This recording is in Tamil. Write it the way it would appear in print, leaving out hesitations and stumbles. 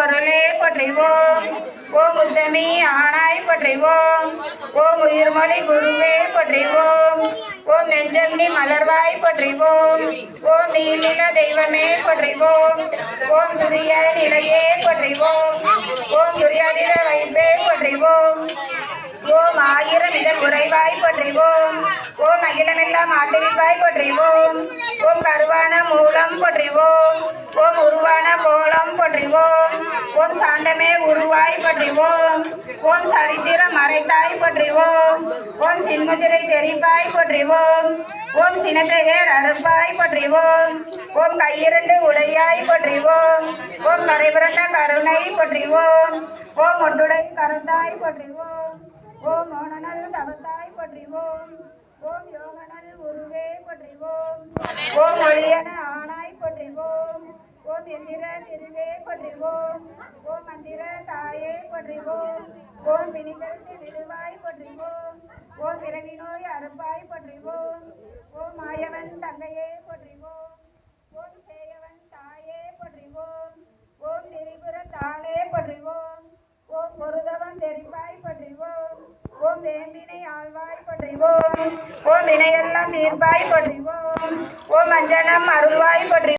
அருளே போற்றிவோம். ஓம் உத்தமி ஆனாய் போற்றிவோம். ஓம் உயிர்மொழி குருவே போற்றிவோம். ஓம் நெஞ்சம்னி மலர்வாய் போற்றிவோம். ஓம் நீர்நில தெய்வமே போற்றிவோம். ஓம் துரிய நிலையே போற்றிவோம். ஓம் துரியாதிர வைப்பே போற்றிவோம். ஓம் ஆயிரம் இதழ் உறைவாய் போற்றிவோம். ஓம் அகிலமெல்லாம் ஆட்டுவிப்பாய் போற்றிவோம். ஓம் கருவான மூலம் போற்றிவோம். ஓம் உருவான கோலம் போற்றிவோம். ஓம் சாந்தமே உருவாய் போற்றிவோம். ஓம் சரித்திரம் மறைத்தாய் போற்றிவோம். ஓம் சின்முசிலை செறிப்பாய் போற்றிவோம். ஓம் சினத்தையர் அறுப்பாய் போற்றிவோம். ஓம் கையிரண்டு உலையாய் போற்றிவோம். ஓம் கரைபிறந்த கருணை போற்றிவோம். ஓம் ஒட்டுடை கருத்தாய் போற்றிவோம். ஓம் மோனனல் தவத்தாய் போற்றிவோம். ஓம் யோகனல் உருவே போற்றிவோம். ஓம் ஒளியன ஆனாய் போற்றிவோம். ஓம் எந்திர திருவே போற்றிவோம். ஓம் மந்திர தாயே போற்றிவோம். ஓம் பிணிகளுக்கு விடுவாய் போற்றிவோம். ஓம் பிறவி நோய் அறுப்பாய் போற்றிவோம். ஓம் மாயவன் தங்கையே போற்றிவோம். ஓம் சேயவன் தாயே போற்றிவோம். ஓம் திரிபுர தாளே போற்றிவோம். ஓம் பொருதவன் தெரிப்பாய் போற்றிவோம். ஓம் வேம்பினை ஆழ்வாய் போற்றிவோம். ஓம் வினையெல்லாம் தீர்ப்பாய் போற்றிவோம். ஓம் அஞ்சனம் அருள்வாய் போற்றி